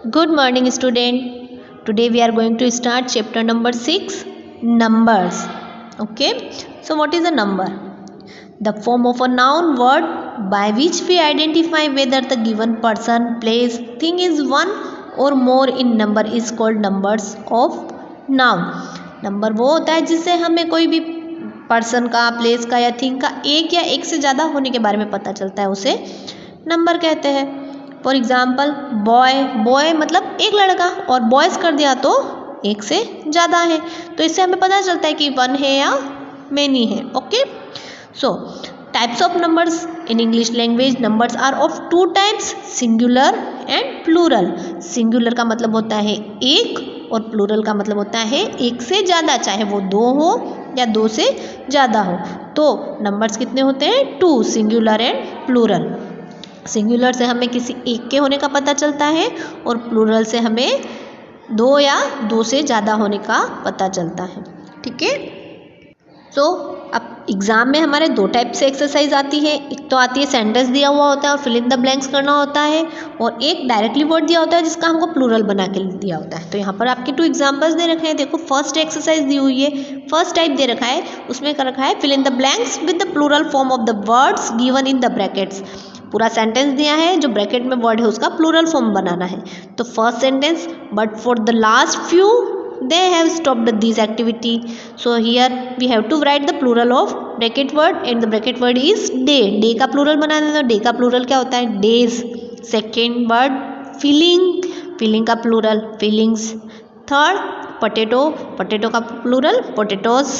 Good morning, student. Today we are going to start chapter number 6, numbers. Okay. So what is a number? The form of a noun word by which we identify whether the given person, place, thing is one or more in number is called numbers of noun. Number वो होता है जिससे हमें कोई भी person का, place का या थिंग का एक या एक से ज़्यादा होने के बारे में पता चलता है, उसे नंबर कहते हैं. फॉर एग्जाम्पल बॉय मतलब एक लड़का, और बॉयज़ कर दिया तो एक से ज़्यादा है, तो इससे हमें पता चलता है कि वन है या मेनी है. Okay. So types of numbers in English language. Numbers are of two types, singular and plural. Singular का मतलब होता है एक, और प्लूरल का मतलब होता है एक से ज़्यादा, चाहे वो दो हो या दो से ज़्यादा हो. तो नंबर्स कितने होते हैं? Two, singular and plural. Singular से हमें किसी एक के होने का पता चलता है, और प्लूरल से हमें दो या दो से ज़्यादा होने का पता चलता है. ठीक है. सो अब एग्ज़ाम में हमारे दो टाइप से एक्सरसाइज आती है. एक तो आती है सेंटेंस दिया हुआ होता है और फिल इन द ब्लैंक्स करना होता है, और एक डायरेक्टली वर्ड दिया होता है जिसका हमको प्लूरल बना के दिया होता है. तो यहाँ पर आपके 2 एग्जाम्पल्स दे रखे हैं. देखो, फर्स्ट एक्सरसाइज दी हुई है, फर्स्ट टाइप दे रखा है, उसमें कर रखा है fill in the blanks with the plural form of the words given in the brackets. पूरा सेंटेंस दिया है, जो ब्रैकेट में वर्ड है उसका प्लूरल फॉर्म बनाना है. तो first sentence, but for the last few they have stopped this activity, so here we have to write the plural of bracket word, and the bracket word is day का plural बनाना है. तो day का plural क्या होता है? days. second word feeling का plural feelings. third potato का plural potatoes.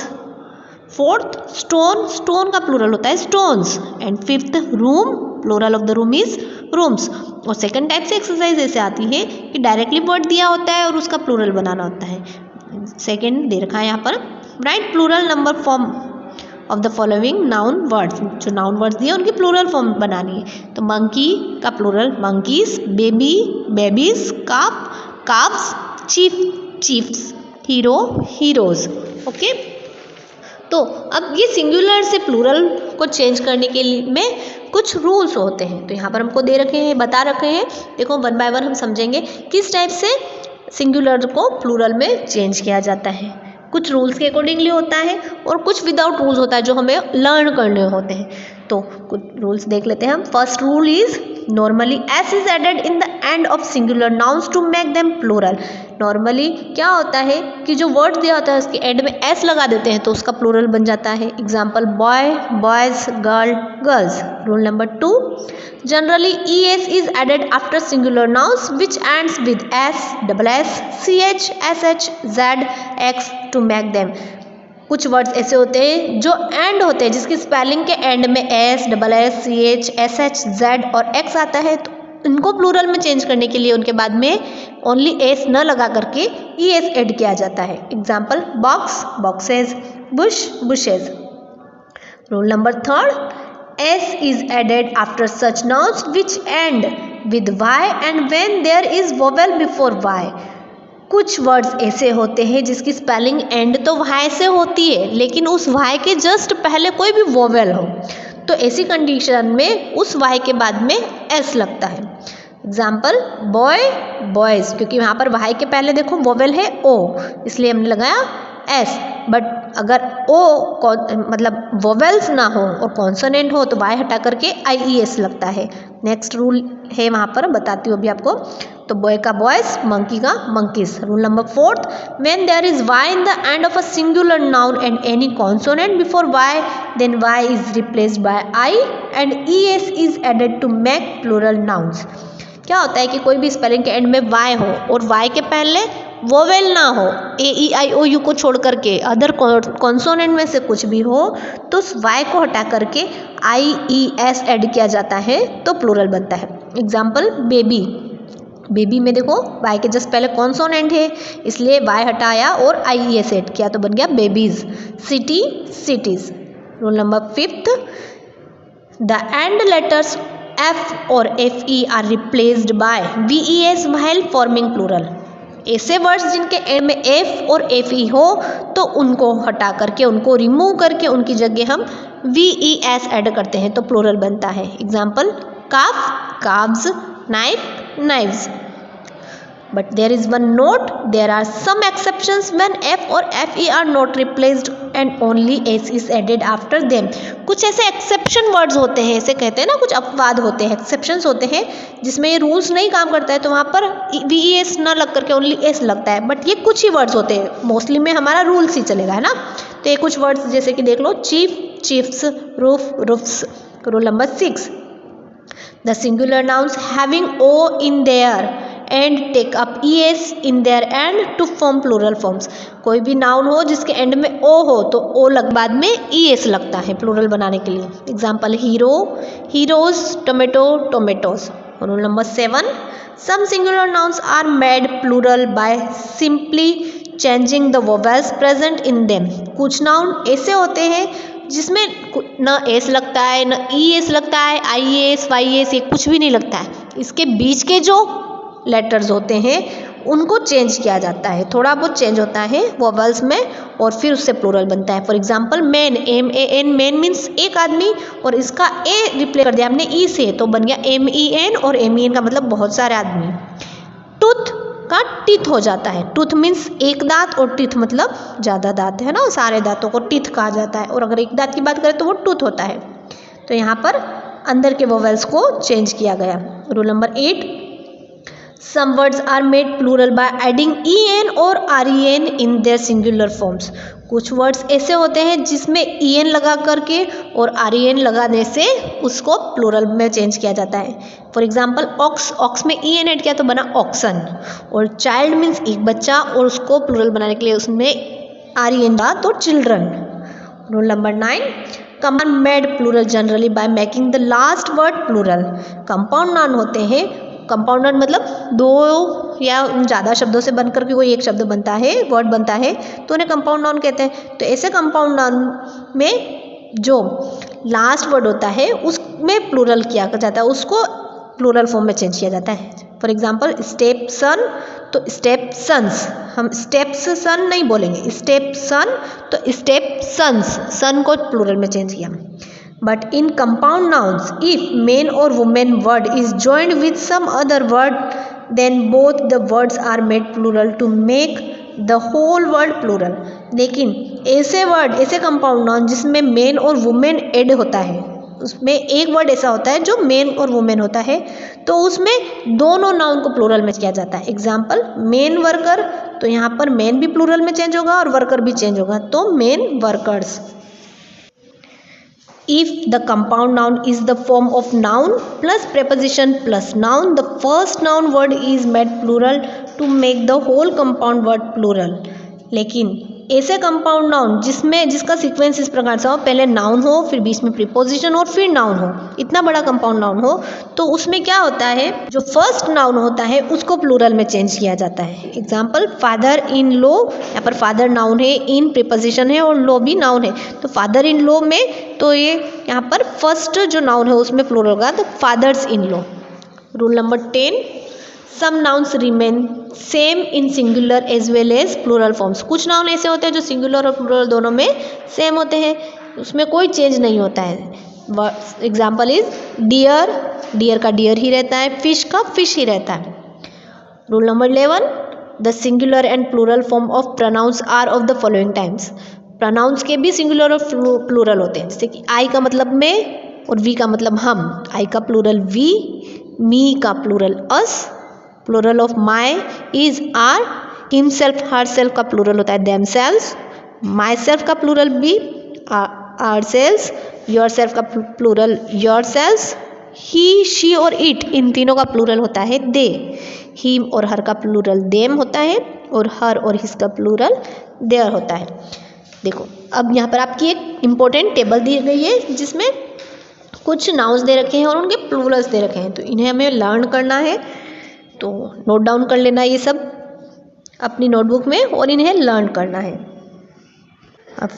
fourth stone का plural होता है stones. and fifth room, plural of the room is rooms. और सेकंड टाइप से एक्सरसाइज ऐसे आती है कि डायरेक्टली वर्ड दिया होता है और उसका प्लूरल बनाना होता है. सेकंड दे रखा है यहाँ पर, right plural number form of the following noun words. जो नाउन वर्ड्स दिए उनकी प्लूरल फॉर्म बनानी है. तो मंकी का plural monkeys, baby babies, calves, chiefs, hero heroes. Okay. तो अब ये सिंगुलर से प्लूरल को चेंज करने के लिए में कुछ रूल्स होते हैं. तो यहाँ पर हमको दे रखे हैं, बता रखे हैं. देखो, वन बाय वन हम समझेंगे किस टाइप से सिंगुलर को प्लूरल में चेंज किया जाता है. कुछ रूल्स के अकॉर्डिंगली होता है और कुछ विदाउट रूल्स होता है जो हमें लर्न करने होते हैं. तो कुछ रूल्स देख लेते हैं हम. First rule is normally S is added in the end of singular nouns to make them plural. Normally क्या होता है कि जो वर्ड दिया होता है उसके एंड में एस लगा देते हैं तो उसका प्लूरल बन जाता है. Example boy boys, girl girls. Rule number 2, generally E S is added after singular nouns which ends with S, double S, C H, S H, Z, X to make them. कुछ words ऐसे होते हैं जो and होते हैं, जिसकी spelling के end में S, double S, C H, S H, Z और एक्स आता है. तो इनको प्लूरल में चेंज करने के लिए उनके बाद में ओनली एस न लगा करके ई एस एड किया जाता है. Example box, boxes, bush, bushes. Rule number 3, S is added after such nouns which end with Y and when there is vowel before Y. कुछ वर्ड्स ऐसे होते हैं जिसकी स्पेलिंग एंड तो वाई से होती है, लेकिन उस वाई के जस्ट पहले कोई भी वोवेल हो, तो ऐसी कंडीशन में उस वाई के बाद में एस लगता है. एग्जाम्पल बॉय बॉयज़, क्योंकि यहाँ पर वाई के पहले देखो वोवेल है ओ, इसलिए हमने लगाया एस. बट अगर ओ मतलब वोवेल्स ना हो और कॉन्सोनेंट हो तो वाई हटा करके आई ई एस लगता है. नेक्स्ट रूल है, वहाँ पर बताती हूँ अभी आपको. तो बॉय का बॉयज, मंकी का monkeys. Rule number 4, when there is Y in the end of a singular noun and any consonant before Y, then Y is replaced by I and E S is added to make plural nouns. क्या होता है कि कोई भी spelling के end में Y हो और वाई के पहले वोवेल ना हो, ए ई आई ओ यू को छोड़ करके अदर कॉन्सोनेंट में से कुछ भी हो, तो उस वाई को हटा करके आई ई एस ऐड किया जाता है तो प्लूरल बनता है. एग्जाम्पल बेबी, बेबी में देखो वाई के जस्ट पहले कॉन्सोनेंट है, इसलिए वाई हटाया और आई ई एस ऐड किया तो बन गया babies. City, cities. Rule number 5, the end letters F और F E are replaced by V E S while forming plural. ऐसे वर्ड्स जिनके एंड में एफ और एफ ई हो तो उनको हटा करके, उनको रिमूव करके उनकी जगह हम वी ई एस ऐड करते हैं तो प्लूरल बनता है. Example calf, calves, knife, knives. but there is one note, there are some exceptions when f or fe are not replaced and only s is added after them. कुछ ऐसे exception words होते हैं, ऐसे कहते हैं ना, कुछ अपवाद होते हैं, एक्सेप्शंस होते हैं जिसमें ये रूल्स नहीं काम करता है, तो वहाँ पर वी ई एस ना लग करके ओनली एस लगता है, बट ये कुछ ही वर्ड्स होते हैं, मोस्टली में हमारा रूल्स ही चलेगा, है ना. तो ये कुछ वर्ड्स जैसे कि देख लो, chief, chiefs, roof, roofs. Rule number 6, the singular nouns having o in their and take up es in their end to form plural forms. कोई भी नाउन हो जिसके एंड में o हो तो o लग बाद में es लगता है प्लूरल बनाने के लिए. Example hero, heroes, tomato, tomatoes. Rule number 7, some singular nouns are made plural by simply changing the vowels present in them. कुछ नाउन ऐसे होते हैं जिसमें न एस लगता है, न ई एस लगता है, आई एस, वाई एस, ये कुछ भी नहीं लगता है. इसके बीच के जो लेटर्स होते हैं उनको चेंज किया जाता है, थोड़ा बहुत चेंज होता है वोवेल्स में, और फिर उससे प्लूरल बनता है. For example man, M A N, man means एक आदमी, और इसका ए रिप्लेस कर दिया हमने ई से, तो बन गया एम ई एन, और एम ई एन का मतलब बहुत सारे आदमी. टूथ का टिथ हो जाता है, टूथ मीन्स एक दांत, और टिथ मतलब ज़्यादा दांत, है ना, सारे दांतों को टिथ कहा जाता है, और अगर एक दांत की बात करें तो वो टूथ होता है. तो यहाँ पर अंदर के वोवेल्स को चेंज किया गया. Rule number 8, some words are made plural by adding en or ren in their singular forms. कुछ वर्ड्स ऐसे होते हैं जिसमें en लगा करके और ren लगाने से उसको प्लूरल में चेंज किया जाता है. फॉर एग्जाम्पल ऑक्स, ऑक्स में en ऐड किया तो बना ऑक्सन, और चाइल्ड मीन्स एक बच्चा, और उसको प्लूरल बनाने के लिए उसमें ren था तो children. Rule number 9, compound made plural generally by making the last word plural. Compound noun होते हैं, कंपाउंड नाउन मतलब दो या ज़्यादा शब्दों से बनकर के कोई एक शब्द बनता है, वर्ड बनता है, तो उन्हें कंपाउंड नाउन कहते हैं. तो ऐसे कंपाउंड नाउन में जो लास्ट वर्ड होता है उसमें प्लूरल किया जाता है, उसको प्लूरल फॉर्म में चेंज किया जाता है. फॉर एग्जाम्पल स्टेप सन तो स्टेप सन्स, हम स्टेप्स सन नहीं बोलेंगे, स्टेप सन तो स्टेप सन्स, सन को प्लूरल में चेंज किया. But in compound nouns, if man or woman word is joined with some other word, then both the words are made plural to make the whole word plural. लेकिन ऐसे word, ऐसे compound noun जिसमें man और woman add होता है, उसमें एक word ऐसा होता है जो man और woman होता है, तो उसमें दोनों नाउन को प्लूरल में किया जाता है. एग्जाम्पल मैन वर्कर, तो यहाँ पर मैन भी प्लूरल में चेंज होगा और वर्कर भी चेंज होगा, तो man workers. If the compound noun is the form of noun plus preposition plus noun, the first noun word is made plural to make the whole compound word plural. लेकिन ऐसे compound noun जिसका sequence इस प्रकार से हो, पहले noun हो, फिर बीच में प्रीपोजिशन हो, फिर नाउन हो, इतना बड़ा कंपाउंड नाउन हो, तो उसमें क्या होता है, जो फर्स्ट नाउन होता है उसको प्लूरल में चेंज किया जाता है. एग्जाम्पल फादर इन लॉ, यहाँ पर फादर नाउन है, इन प्रीपोजिशन है और लॉ भी नाउन है, तो फादर इन लॉ में तो ये यहाँ पर फर्स्ट जो नाउन है उसमें प्लूरल होगा, तो fathers in law. Rule number 10, some nouns remain same in singular as well as plural forms. कुछ नाउन ऐसे होते हैं जो सिंगुलर और प्लूरल दोनों में सेम होते हैं, उसमें कोई चेंज नहीं होता है. एग्जाम्पल इज डियर, डियर का डियर ही रहता है, फिश का फिश ही रहता है. Rule number 11, the singular and plural form of pronouns are of the following times. Pronouns के भी सिंगुलर और प्लूरल होते हैं, जैसे कि आई का मतलब मैं और वी का मतलब हम. आई का प्लूरल वी, मी का plural us, plural of my is our, himself herself का प्लूरल होता है देमसेल्व्स, माई सेल्फ का प्लूरल भी आर सेल्स, योर सेल्फ का plural yourselves, he, she और इट इन तीनों का प्लूरल होता है दे. हिम और हर का प्लूरल देम होता है, और हर और हिस का प्लूरल देयर होता है. देखो अब यहाँ पर आपकी एक इम्पोर्टेंट टेबल दी गई है जिसमें कुछ नाउन्स दे रखे हैं और उनके प्लूरल्स दे रखे हैं, तो इन्हें हमें लर्न करना है. तो नोट डाउन कर लेना ये सब अपनी नोटबुक में और इन्हें लर्न करना है. अब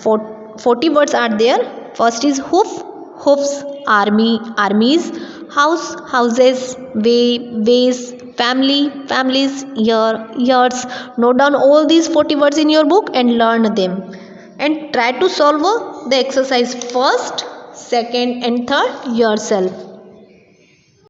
40 words are there. First is hoof, hoofs, army, armies, house, houses, way, ways, family, families, year, years. Note down all these 40 words in your book and learn them. And try to solve the exercise first, second and third yourself.